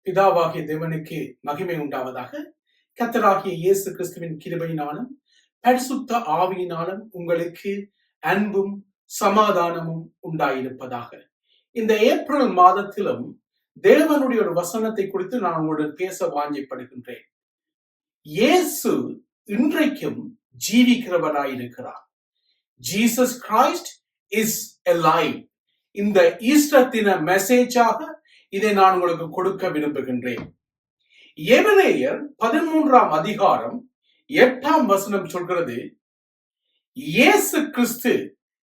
பிதாவாகிய தேவனுக்கு மகிமை உண்டாவதாக. கர்த்தராகிய இயேசு கிறிஸ்துவின் கிருபையினாலும் பரிசுத்த ஆவியினாலும் உங்களுக்கு அன்பும் சமாதானமும் உண்டாயிருப்பதாக. இந்த ஏப்ரல் மாதத்திலும் தேவனுடைய ஒரு வசனத்தை குறித்து நான் உங்களுடன் பேச வாஞ்சைப்படுகின்றேன். இயேசு இன்றைக்கும் ஜீவிக்கிறவராயிருக்கிறார். Jesus Christ is alive. இந்த ஈஸ்டர் தின மெசேஜாக இதை நான் உங்களுக்கு கொடுக்க விரும்புகின்றேன். எபிரேயர் 13ஆம் அதிகாரம் 8ஆம் வசனம் சொல்கிறது, இயேசு கிறிஸ்து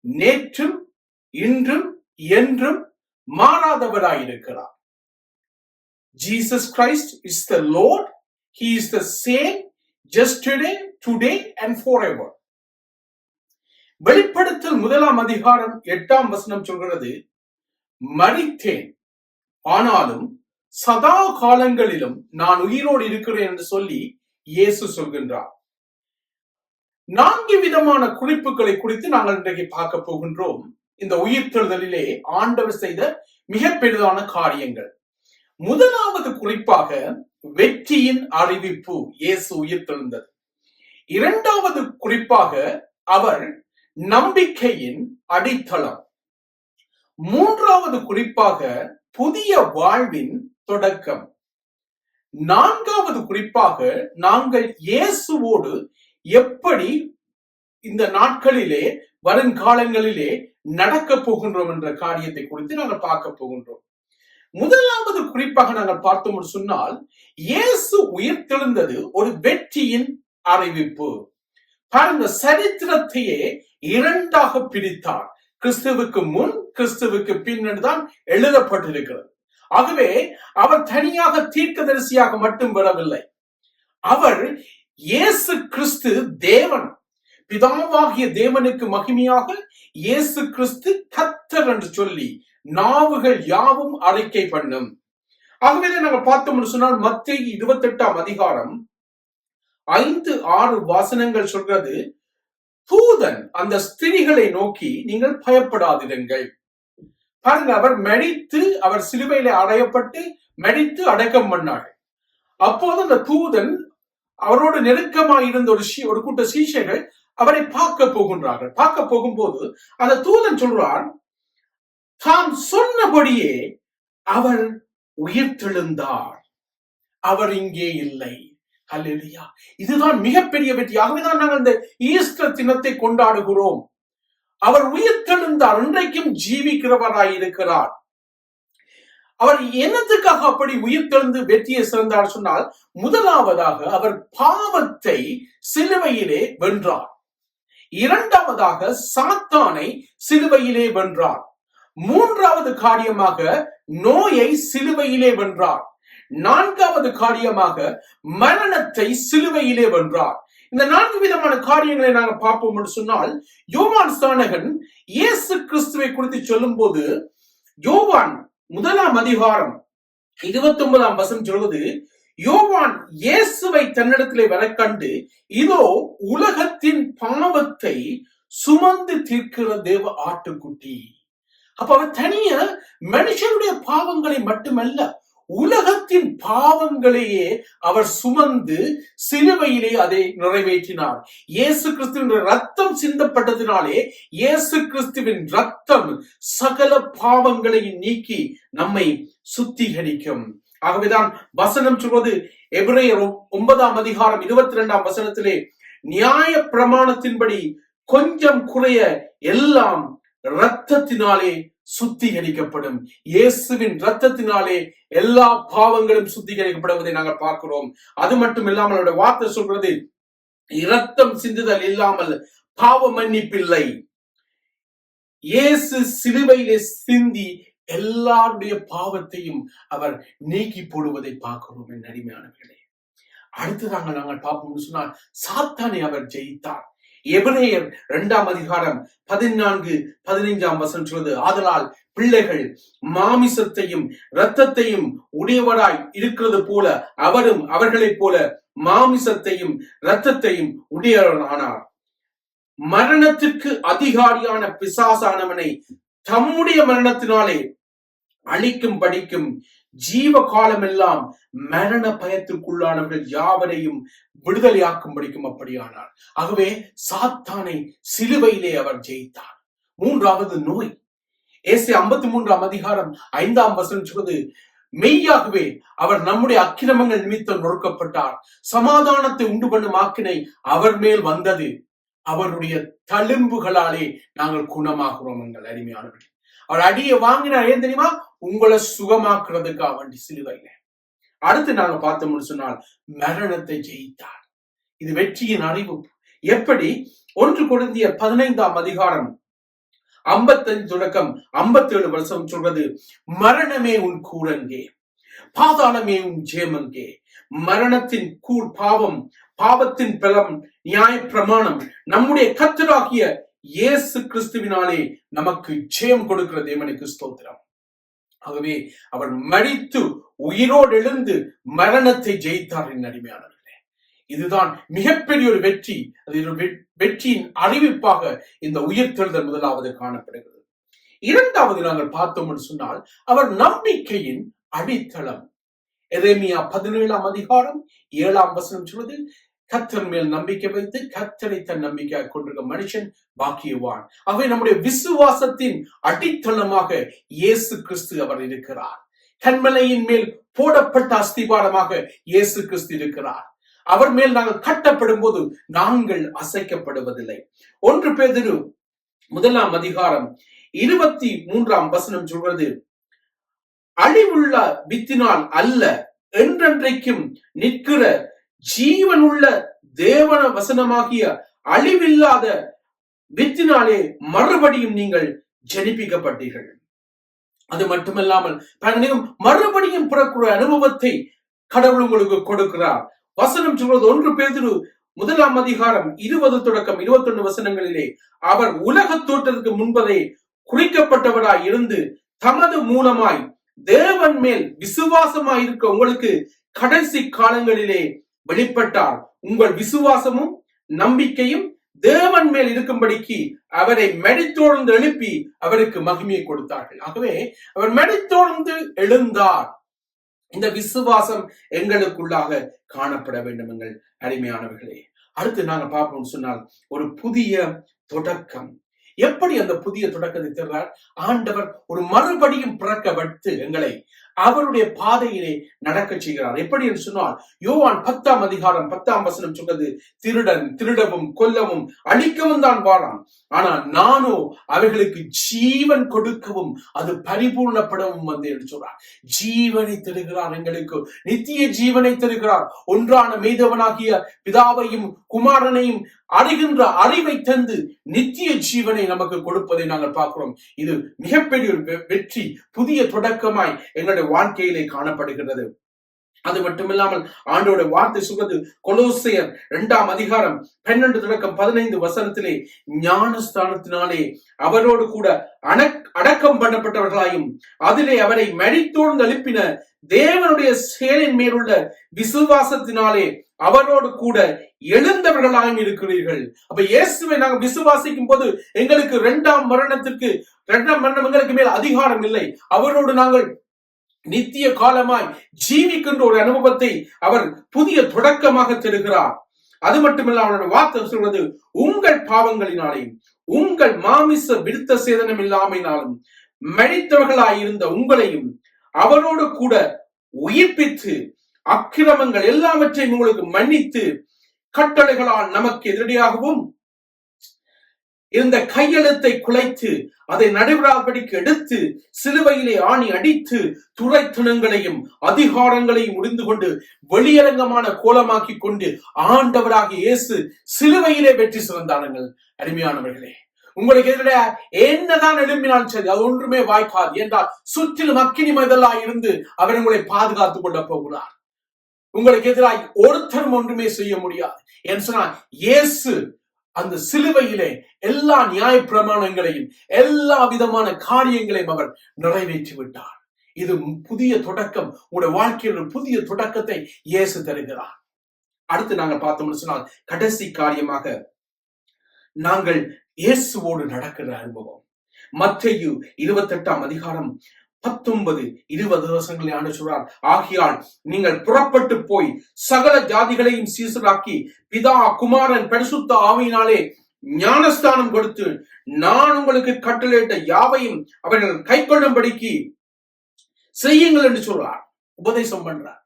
நேற்றும் இன்றும் என்றும் மாறாதவராயிருக்கிறார். Jesus Christ is the Lord. He is the same yesterday, today and forever. வெளிப்படுத்தல் 1ஆம் அதிகாரம் 8ஆம் வசனம் சொல்கிறது, மரித்தேன் ஆனாலும் சதா காலங்களிலும் நான் உயிரோடு இருக்கிறேன் என்று சொல்லி இயேசு சொல்கின்றார். 4 விதமான குறிப்புகளை குறித்து நாங்கள் இன்றைக்கு பார்க்க போகின்றோம். இந்த உயிர்த்தெழுதலிலே ஆண்டவர் செய்த மிக பெரிதான காரியங்கள். முதலாவது குறிப்பாக வெற்றியின் அறிவிப்பு, இயேசு உயிர்த்தெழுந்தது. இரண்டாவது குறிப்பாக அவர் நம்பிக்கையின் அடித்தளம். மூன்றாவது குறிப்பாக புதிய வாழ்வின் தொடக்கம். நான்காவது குறிப்பாக நாங்கள் இயேசுவோடு எப்படி இந்த நாட்களிலே வருங்காலங்களிலே நடக்க போகின்றோம் என்ற காரியத்தை குறித்து நாங்கள் பார்க்க போகின்றோம். முதலாவது குறிப்பாக நாங்கள் பார்த்தோம் சொன்னால், இயேசு உயிர்த்தெழுந்தது ஒரு வெற்றியின் அறிவிப்பு. பாருங்க, சரித்திரத்தையே இரண்டாக பிரித்தார். கிறிஸ்துவுக்கு முன், கிறிஸ்துவுக்கு பின் தான் எழுதப்பட்டிருக்கிறது. ஆகவே அவர் தனியாக தீர்க்கதரிசியாக மட்டும் வரவில்லை. அவர் இயேசு கிறிஸ்து தேவன், பிதாவாகிய தேவனுக்கு மகிமையாக இயேசு கிறிஸ்து கர்த்தர் என்று சொல்லி நாவுகள் யாவும் அறிக்கை பண்ணும். ஆகவே நாங்கள் பார்த்தோம்னு சொன்னால், மத்தேயு 28ஆம் அதிகாரம் 5-6 வசனங்கள் சொல்றது, தூதன் அந்த ஸ்திரீகளை நோக்கி நீங்கள் பயப்படாதிருங்கள். பாருங்க, அவர் மரித்து, அவர் சிலுவையிலே அறையப்பட்டு மரித்து அடக்கம் பண்ணார்கள். அப்போது அந்த தூதன் அவரோடு நெருக்கமாக இருந்த ஒரு கூட்ட சீஷர்கள் அவரை பார்க்க போகின்றார்கள். பார்க்க போகும்போது அந்த தூதன் சொல்றான், தாம் சொன்னபடியே அவர் உயிர்த்தெழுந்தார், அவர் இங்கே இல்லை. ஹல்லேலூயா. இதுதான் மிகப்பெரிய வெற்றி. ஆகவேதான் நாங்கள் இந்த ஈஸ்டர் தினத்தை கொண்டாடுகிறோம். அவர் உயிர்த்தெழுந்தார், இன்றைக்கும் ஜீவிக்கிறவராய் இருக்கிறார். அவர் என்னத்துக்காக அப்படி உயிர்த்தெழுந்து வெற்றியை சிறந்தார் சொன்னால், முதலாவதாக அவர் பாவத்தை சிலுவையிலே வென்றார். இரண்டாவதாக சாத்தானை சிலுவையிலே வென்றார். மூன்றாவது காரியமாக நோயை சிலுவையிலே வென்றார். நான்காவது காரியமாக மரணத்தை சிலுவையிலே வென்றார். இந்த 4 விதமான காரியங்களை நாங்கள் பார்ப்போம் என்று சொன்னால், யோவான் ஸ்நானகன் இயேசு கிறிஸ்துவை குறித்து சொல்லும் போது, யோவான் 1ஆம் அதிகாரம் 29ஆம் வசனம் சொல்வது, யோவான் இயேசுவை தன்னிடத்திலே வர கண்டு, இதோ உலகத்தின் பாவத்தை சுமந்து தீர்க்கிற தேவ ஆட்டுக்குட்டி. அப்ப அவர் தனிய மனுஷனுடைய பாவங்களை மட்டுமல்ல, உலகத்தின் பாவங்களையே அவர் சுமந்து சிலுவையிலே அதை நிறைவேற்றினார். இயேசு கிறிஸ்துவின் ரத்தம் சிந்தப்பட்டதினாலே, இயேசு கிறிஸ்துவின் ரத்தம் சகல பாவங்களையும் நீக்கி நம்மை சுத்திகரிக்கும். ஆகவேதான் வசனம் சொல்வது, எபிரேயர் 9ஆம் அதிகாரம் 22ஆம் வசனத்திலே, நியாய பிரமாணத்தின்படி கொஞ்சம் குறைய எல்லாம் இரத்தத்தினாலே சுத்திகரிக்கப்படும். இயேசுவின் இரத்தத்தினாலே எல்லா பாவங்களும் சுத்திகரிக்கப்படுவதை நாங்கள் பார்க்கிறோம். அது மட்டும் இல்லாமல் அவருடைய வார்த்தை சொல்றது, இரத்தம் சிந்துதல் இல்லாமல் பாவ மன்னிப்பில்லை. இயேசு சிலுவையிலே சிந்தி எல்லாருடைய பாவத்தையும் அவர் நீக்கி போடுவதை பார்க்கிறோம். என் அருமையானவர்களே, அடுத்ததாக நாங்கள் பார்ப்போம் சொன்னால், சாத்தானை அவர் ஜெயித்தார். எபிரேயர் 2ஆம் அதிகாரம் 14-15ஆம் வசனம் சொல்வது, ஆதலால் பிள்ளைகள் மாமிசத்தையும் இரத்தத்தையும் உடையவராய் இருக்கிறது போல அவரும் அவர்களைப் போல மாமிசத்தையும் இரத்தத்தையும் உடையவரானார். மரணத்திற்கு அதிகாரியான பிசாசானவனை தம்முடைய மரணத்தினாலே அழிக்கும் படிக்கும் ஜீவ காலம் எல்லாம் மரண பயத்துக்குள்ளானவர்கள் யாவரையும் விடுதலையாக்கும்படிக்கும் அப்படியானார். ஆகவே சாத்தானை சிலுவையிலே அவர் ஜெயித்தார். மூன்றாவது நோய். ஏசாயா 53:5 சொல்வது, மெய்யாகவே அவர் நம்முடைய அக்கிரமங்கள் நிமித்தம் நொறுக்கப்பட்டார், சமாதானத்தை உண்டு பண்ணும் ஆக்கினை அவர் மேல் வந்தது, அவருடைய தழும்புகளாலே நாங்கள் குணமாகிறோம். எங்கள் அருமையானவர்கள், அவர் அடியை வாங்கினார். ஏன் தெரியுமா? உங்களை சுகமாக்குறதுக்காக வேண்டி சிலுவையில. அடுத்து நாங்க பார்த்தோம்னு சொன்னால் மரணத்தை ஜெயித்தார். இது வெற்றியின் அறிவிப்பு. எப்படி? 1 கொரிந்தியர் 15 55 தொடக்கம் 57 சொல்றது, மரணமே உன் கூரங்கே, பாதாளமே உன் ஜேமங்கே. மரணத்தின் கூர் பாவம், பாவத்தின் பலம் நியாய பிரமாணம் நம்முடைய கர்த்தராகிய இயேசு கிறிஸ்துவினாலே நமக்கு ஜெயம் கொடுக்கிற தேவனுக்கு ஸ்தோத்திரம். ஆகவே அவர் மரித்து உயிரோடு எழுந்து மரணத்தை ஜெயித்தார். என் அருமையானவர்களே, இதுதான் மிகப்பெரிய ஒரு வெற்றி. அது வெற்றியின் அறிவிப்பாக இந்த உயிர்த்தெழுதல் முதலாவது காணப்படுகிறது. இரண்டாவது நாங்கள் பார்த்தோம் என்று சொன்னால் அவர் நம்பிக்கையின் அடித்தளம். எரேமியா 17:7 சொல்வது, கர்த்தர் மேல் நம்பிக்கை வைத்து கர்த்தரை தன் நம்பிக்கையாக கொண்டிருக்க மனுஷன் பாக்கியவான். ஆகவே நம்முடைய விசுவாசத்தின் அடித்தளமாக இயேசு கிறிஸ்து அவர் இருக்கிறார். கன்மலையின் மேல் போடப்பட்ட அஸ்திபாரமாக இயேசு கிறிஸ்து இருக்கிறார். அவர் மேல் நாங்கள் கட்டப்படும் போது நாங்கள் அசைக்கப்படுவதில்லை. 1 பேதுரு 1:23 சொல்வது, அழிவுள்ள வித்தினால் அல்ல, என்றென்றைக்கும் நிற்கிற ஜீவனுள்ள தேவன வசனமாகிய அழிவில்லாத வித்தினாலே மறுபடியும் நீங்கள் ஜெனிப்பிக்கப்பட்டீர்கள். அது மட்டுமல்லாமல் மறுபடியும் பிறக்கிற அனுபவத்தை கடவுள் உங்களுக்கு கொடுக்கிறார். வசனம் சொல்வது 1 பேதுரு 1:20 தொடக்கம் 21 அவர் உலக தோற்றத்துக்கு முன்பதே குறிக்கப்பட்டவராய் இருந்து தமது மூலமாய் தேவன் மேல் விசுவாசமாய் இருக்க உங்களுக்கு கடைசி காலங்களிலே வெளிப்பட்டார். உங்கள் விசுவாசமும் நம்பிக்கையும் தேவன் மேல் இருக்கும்படிக்கு அவரை மரித்தோர்ந்து எழுப்பி அவருக்கு மகிமையை கொடுத்தார்கள். ஆகவே அவர் மரித்தோர்ந்து எழுந்தார். இந்த விசுவாசம் எங்களுக்குள்ளாக காணப்பட வேண்டும் எங்கள் அருமையானவர்களே. அடுத்து நாங்க பார்ப்போம்னு சொன்னால் ஒரு புதிய தொடக்கம். எப்படி அந்த புதிய தொடக்கத்தை தருகிறார்? ஆண்டவர் ஒரு மறுபடியும் பிறக்க வைத்து எங்களை அவருடைய பாதையிலே நடக்க செய்கிறார். எப்படி என்று சொன்னால் யோவான் 10:10 சொல்றது, திருடன் திருடவும் கொல்லவும் அழிக்கவும் தான் வாரான், ஆனால் நானோ அவைகளுக்கு ஜீவன் கொடுக்கவும் அது பரிபூர்ணப்படவும் வந்து என்று சொல்றார். ஜீவனை தருகிறார், எங்களுக்கு நித்திய ஜீவனை தருகிறார். ஒன்றான மெய்தவனாகிய பிதாவையும் குமாரனையும் அறிகின்ற அறிவை தந்து நித்திய ஜீவனை நமக்கு கொடுப்பதை நாங்கள் பார்க்கிறோம். இது மிகப்பெரிய ஒரு வெற்றி, புதிய தொடக்கமாய் எங்களுடைய வாழ்க்கையிலே காணப்படுகிறது. அது மட்டுமில்லாமல் ஆண்டோட வார்த்தை சொல்வது, கொலோசையர் 2:12 தொடக்கம் 15 ஞானஸ்தானத்தினாலே அவரோடு கூட அடக்கம் பண்ணப்பட்டவர்களாயும் அதிலே அவரை மரித்தோர்ந்து எழுப்பின தேவனுடைய செயலின் மேலுள்ள விசுவாசத்தினாலே அவரோடு கூட எழுந்தவர்களாயும் இருக்கிறீர்கள். அப்ப இயேசுவை நாங்கள் விசுவாசிக்கும் போது எங்களுக்கு இரண்டாம் மரணம் எங்களுக்கு மேல் அதிகாரம் இல்லை. அவரோடு நாங்கள் நித்திய காலமாய் ஜீவிக்கின்ற ஒரு அனுபவத்தை அவர் புதிய தொடக்கமாக தருகிறார். அது மட்டுமல்ல, அவருடைய வார்த்தை சொல்வது, உங்கள் பாவங்களினாலேயும் உங்கள் மாமிச விருத்த சேதனம் இல்லாமையினாலும் மரித்தவர்களாயிருந்த உங்களையும் அவரோடு கூட உயிர்ப்பித்து அக்கிரமங்கள் எல்லாவற்றையும் உங்களுக்கு மன்னித்து கட்டளைகளால் நமக்கு எதிரடியாகவும் இருந்த கையெழுத்தை குலைத்து அதை நடைபெறாதபடிக்கு எடுத்து சிலுவையிலே ஆணி அடித்து துரைத்தனங்களையும் அதிகாரங்களையும் முடிந்து கொண்டு வெளியரங்கமான கோலமாக்கி கொண்டு ஆண்டவராகிய இயேசு சிலுவையிலே வெற்றி சிறந்தார்கள். அருமையானவர்களே, உங்களுக்கு எதிராக என்னதான் எழும்பினாலும் சரி, அது ஒன்றுமே வாய்க்காது. என்றால் சுற்றிலும் அக்கினி மதலாய் இருந்து அவர் உங்களை பாதுகாத்துக் கொள்ள போகிறார். உங்களுக்கு எதிராக ஒருத்தரும் ஒன்றுமே செய்ய முடியாது. என்று சொன்னால் இயேசு அந்த சிலுவையிலே எல்லா நியாய பிரமாணங்களையும் எல்லா விதமான காரியங்களையும் அவர் நிறைவேற்றி விட்டார். இது புதிய தொடக்கம். உங்களுடைய வாழ்க்கையில் ஒரு புதிய தொடக்கத்தை இயேசு தருகிறார். அடுத்து நாங்கள் பார்த்தோம்னு சொன்னால் கடைசி காரியமாக நாங்கள் இயேசுவோடு நடக்கிற அனுபவம். மத்தேயு 28 19, 20 வருஷங்களை ஆண்டு சொல்றார். ஆகையால் நீங்கள் புறப்பட்டு போய் சகல ஜாதிகளையும் சீசராக்கி பிதா குமாரன் பரிசுத்த ஆவியினாலே ஞானஸ்தானம் கொடுத்து நான் உங்களுக்கு கட்டளையிட்ட யாவையும் அவர்கள் கை கொள்ளும்படிக்கு செய்யுங்கள் என்று சொல்றார். உபதேசம் பண்றார்.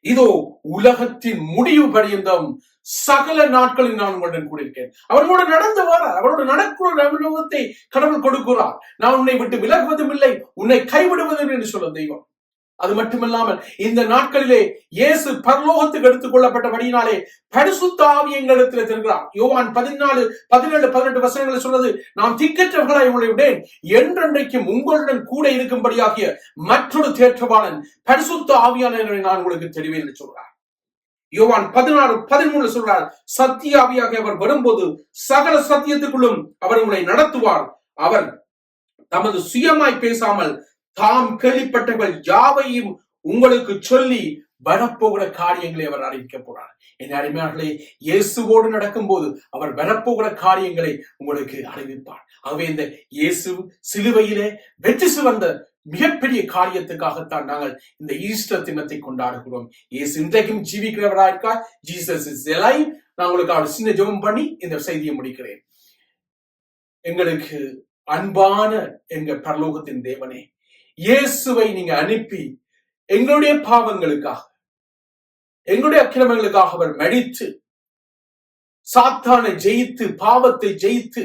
இதோ உலகத்தின் முடிவு பரியந்தம் சகல நாட்களில் நான் உங்களுடன் கூட இருக்கேன். அவர்களோடு நடந்து வரார். அவரோடு நடக்கிற அனுபவத்தை கடவுள் கொடுக்கிறார். நான் உன்னை விட்டு விலகுவதும் இல்லை, உன்னை கைவிடுவதும் என்று சொல்ல தெய்வம். அது மட்டுமல்லாமல் இந்த நாட்களிலே இயேசு பரலோகத்துக்கு எடுத்துக் கொள்ளப்பட்டபடியினாலே பரிசுத்த ஆவி எங்களிடத்தில் தருகிறார். யோவான் 14, 17, 18 வசனங்களை சொல்றது, நான் திக்கற்றவர்களாய் உங்களை விடேன், என்றென்றைக்கும் உங்களுடன் கூட இருக்கும்படியாகிய மற்றொரு தேற்றவாளன் பரிசுத்த ஆவியானவரை நான் உங்களுக்கு தெரிவேன் என்று சொல்றார். யோவான் 16, 13 சொல்றார், சத்திய ஆவியாக அவர் வரும்போது சகல சத்தியத்துக்குள்ளும் அவர் உங்களை நடத்துவார். அவர் தமது சுயமாய் பேசாமல் தாம் கேள்விப்பட்டவர்கள் யாவையும் உங்களுக்கு சொல்லி வரப்போகிற காரியங்களை அவர் அறிவிக்க போறார். என் அருமையாளர்களே, இயேசுவோடு நடக்கும் போது அவர் வரப்போகிற காரியங்களை உங்களுக்கு அறிவிப்பார். ஆகவே இந்த இயேசு சிலுவையிலே வெற்றி சிவந்த மிகப்பெரிய காரியத்துக்காகத்தான் நாங்கள் இந்த ஈஸ்டர் தினத்தை கொண்டாடுகிறோம். இயேசு இன்றைக்கும் ஜீவிக்கிறவராயிருக்கார். Jesus is alive. நான் உங்களுக்கு அவர் சின்ன ஜெபம் பண்ணி இந்த செய்தியை முடிக்கிறேன். எங்களுக்கு அன்பான எங்கள் பரலோகத்தின் தேவனே, இயேசுவை நீங்க அனுப்பி எங்களுடைய பாவங்களுக்காக, எங்களுடைய அக்கிரமங்களுக்காக அவர் மரித்து சாத்தானை ஜெயித்து பாவத்தை ஜெயித்து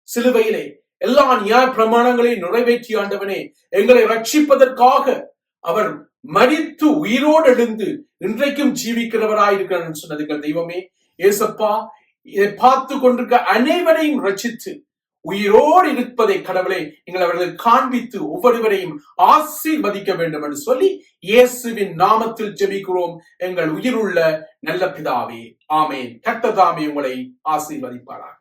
சிலுவையிலே எல்லா நியாய பிரமாணங்களையும் நிறைவேற்றி ஆண்டவனே எங்களை ரட்சிப்பதற்காக அவர் மரித்து உயிரோடு எழுந்து இன்றைக்கும் ஜீவிக்கிறவராயிருக்கிறார் சொன்னதுங்கள் தெய்வமே. ஏசப்பா, இதை பார்த்து கொண்டிருக்க அனைவரையும் ரட்சித்து உயிரோடு இருப்பதை கடவுளை நீங்கள் அவர்களுக்கு காண்பித்து ஒவ்வொருவரையும் ஆசீர்வதிக்க வேண்டும் என்று சொல்லி இயேசுவின் நாமத்தில் ஜெபிக்கிறோம் எங்கள் உயிருள்ள நல்ல பிதாவே. ஆமேன். கர்த்தர் தாமே உங்களை ஆசீர்வதிப்பாராக.